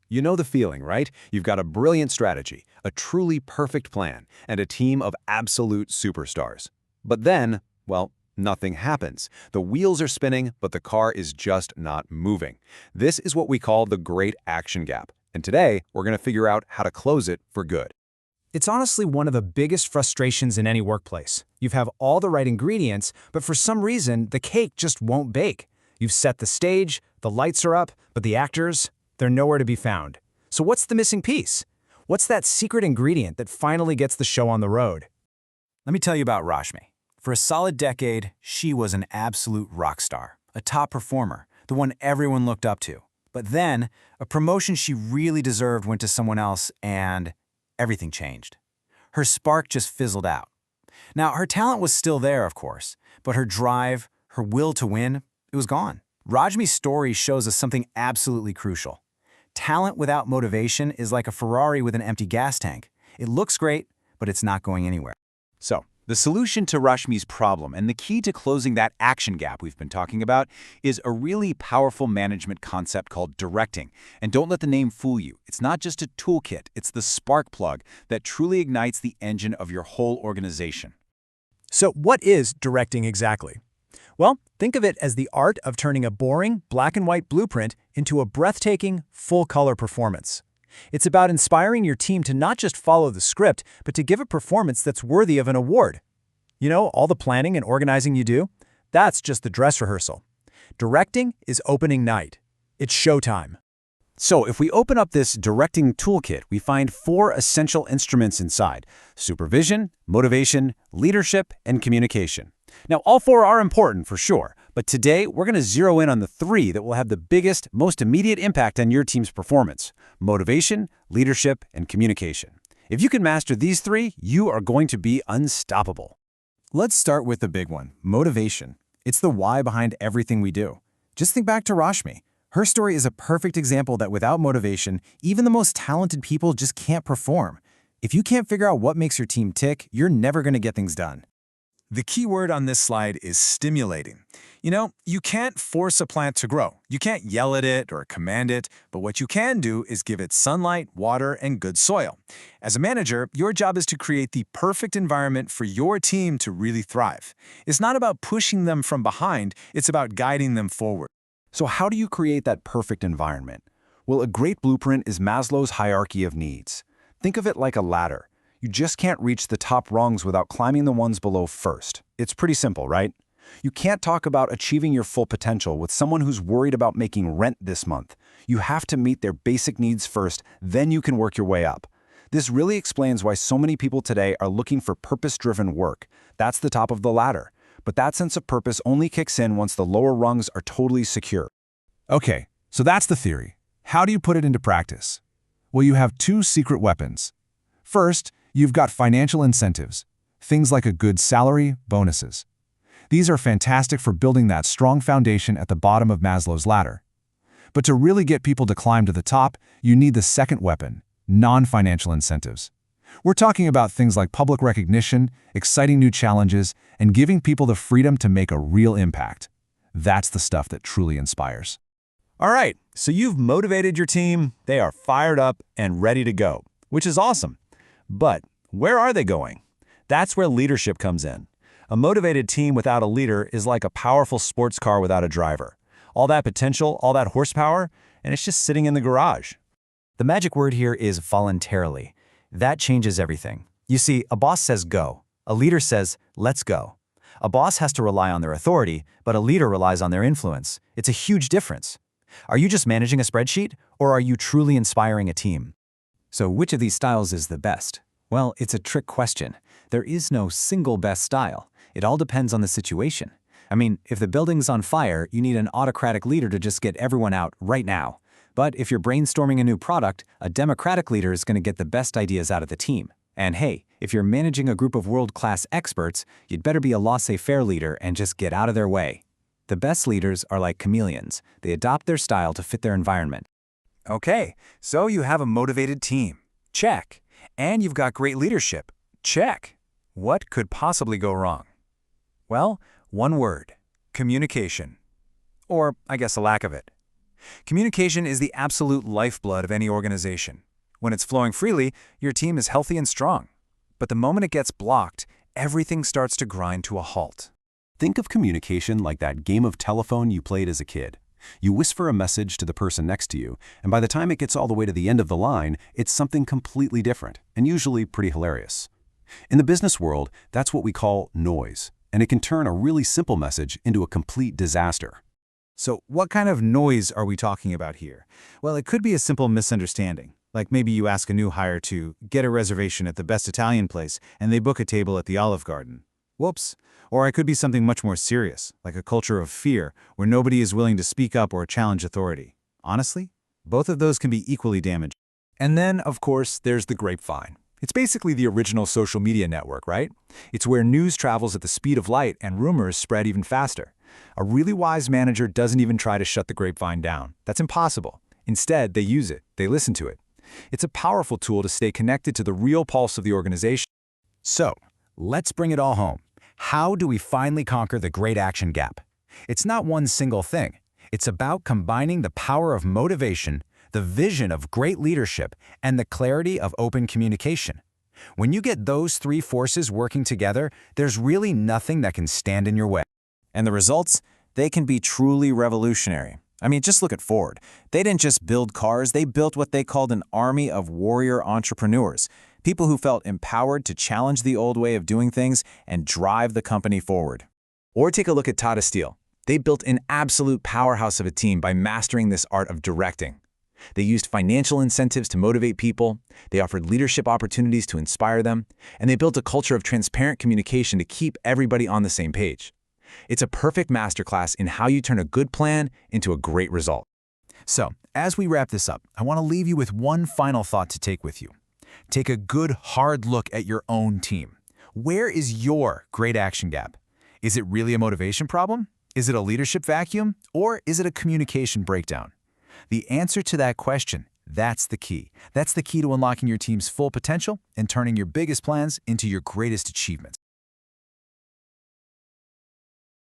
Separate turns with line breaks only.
You know the feeling, right? You've got a brilliant strategy, a truly perfect plan, and a team of absolute superstars. But then, well, nothing happens. The wheels are spinning, but the car is just not moving. This is what we call the great action gap. And today, we're going to figure out how to close it for good.
It's honestly one of the biggest frustrations in any workplace. You've have all the right ingredients, but for some reason, the cake just won't bake. You've set the stage, the lights are up, but the actors, they're nowhere to be found. So what's the missing piece? What's that secret ingredient that finally gets the show on the road?
Let me tell you about Rashmi. For a solid decade, she was an absolute rock star, a top performer, the one everyone looked up to. But then, a promotion she really deserved went to someone else, and everything changed. Her spark just fizzled out. Now, her talent was still there, of course, but her drive, her will to win, it was gone. Rashmi's story shows us something absolutely crucial. Talent without motivation is like a Ferrari with an empty gas tank. It looks great, but it's not going anywhere.
So, the solution to Rashmi's problem and the key to closing that action gap we've been talking about is a really powerful management concept called directing. And don't let the name fool you. It's not just a toolkit, it's the spark plug that truly ignites the engine of your whole organization.
So what is directing exactly? Well, think of it as the art of turning a boring, black and white blueprint into a breathtaking, full-color performance. It's about inspiring your team to not just follow the script, but to give a performance that's worthy of an award. You know, all the planning and organizing you do? That's just the dress rehearsal. Directing is opening night. It's showtime.
So if we open up this directing toolkit, we find 4 essential instruments inside: supervision, motivation, leadership, and communication. Now, all 4 are important for sure, but today we're going to zero in on the 3 that will have the biggest, most immediate impact on your team's performance: motivation, leadership, and communication. If you can master these 3, you are going to be unstoppable.
Let's start with the big one, motivation. It's the why behind everything we do. Just think back to Rashmi. Her story is a perfect example that without motivation, even the most talented people just can't perform. If you can't figure out what makes your team tick, you're never going to get things done. The key word on this slide is stimulating. You know, you can't force a plant to grow. You can't yell at it or command it, but what you can do is give it sunlight, water, and good soil. As a manager, your job is to create the perfect environment for your team to really thrive. It's not about pushing them from behind, it's about guiding them forward.
So how do you create that perfect environment? Well, a great blueprint is Maslow's hierarchy of needs. Think of it like a ladder. You just can't reach the top rungs without climbing the ones below first. It's pretty simple, right? You can't talk about achieving your full potential with someone who's worried about making rent this month. You have to meet their basic needs first, then you can work your way up. This really explains why so many people today are looking for purpose-driven work. That's the top of the ladder. But that sense of purpose only kicks in once the lower rungs are totally secure.
Okay, so that's the theory. How do you put it into practice? Well, you have 2 secret weapons. First, you've got financial incentives, things like a good salary, bonuses. These are fantastic for building that strong foundation at the bottom of Maslow's ladder. But to really get people to climb to the top, you need the second weapon, non-financial incentives. We're talking about things like public recognition, exciting new challenges, and giving people the freedom to make a real impact. That's the stuff that truly inspires.
All right, so you've motivated your team, they are fired up and ready to go, which is awesome. But where are they going? That's where leadership comes in. A motivated team without a leader is like a powerful sports car without a driver. All that potential, all that horsepower, and it's just sitting in the garage.
The magic word here is voluntarily. That changes everything. You see, a boss says go. A leader says, let's go. A boss has to rely on their authority, but a leader relies on their influence. It's a huge difference. Are you just managing a spreadsheet, or are you truly inspiring a team? So which of these styles is the best? Well, it's a trick question. There is no single best style. It all depends on the situation. I mean, if the building's on fire, you need an autocratic leader to just get everyone out right now. But if you're brainstorming a new product, a democratic leader is going to get the best ideas out of the team. And hey, if you're managing a group of world-class experts, you'd better be a laissez-faire leader and just get out of their way. The best leaders are like chameleons. They adopt their style to fit their environment.
Okay, so you have a motivated team. Check. And you've got great leadership. Check. What could possibly go wrong? Well, one word: communication. Or, I guess, a lack of it.
Communication is the absolute lifeblood of any organization. When it's flowing freely, your team is healthy and strong. But the moment it gets blocked, everything starts to grind to a halt.
Think of communication like that game of telephone you played as a kid. You whisper a message to the person next to you, and by the time it gets all the way to the end of the line, it's something completely different, and usually pretty hilarious. In the business world, that's what we call noise, and it can turn a really simple message into a complete disaster.
So what kind of noise are we talking about here? Well, it could be a simple misunderstanding. Like maybe you ask a new hire to get a reservation at the best Italian place, and they book a table at the Olive Garden. Whoops. Or it could be something much more serious, like a culture of fear, where nobody is willing to speak up or challenge authority. Honestly, both of those can be equally damaging.
And then, of course, there's the grapevine. It's basically the original social media network, right? It's where news travels at the speed of light and rumors spread even faster. A really wise manager doesn't even try to shut the grapevine down. That's impossible. Instead, they use it. They listen to it. It's a powerful tool to stay connected to the real pulse of the organization.
So, let's bring it all home. How do we finally conquer the great action gap? It's not one single thing. It's about combining the power of motivation, the vision of great leadership, and the clarity of open communication. When you get those three forces working together, there's really nothing that can stand in your way.
And the results? They can be truly revolutionary. I mean, just look at Ford. They didn't just build cars, they built what they called an army of warrior entrepreneurs, people who felt empowered to challenge the old way of doing things and drive the company forward. Or take a look at Tata Steel. They built an absolute powerhouse of a team by mastering this art of directing. They used financial incentives to motivate people, they offered leadership opportunities to inspire them, and they built a culture of transparent communication to keep everybody on the same page. It's a perfect masterclass in how you turn a good plan into a great result.
So, as we wrap this up, I want to leave you with one final thought to take with you. Take a good, hard look at your own team. Where is your great action gap? Is it really a motivation problem? Is it a leadership vacuum? Or is it a communication breakdown? The answer to that question, that's the key. That's the key to unlocking your team's full potential and turning your biggest plans into your greatest achievements.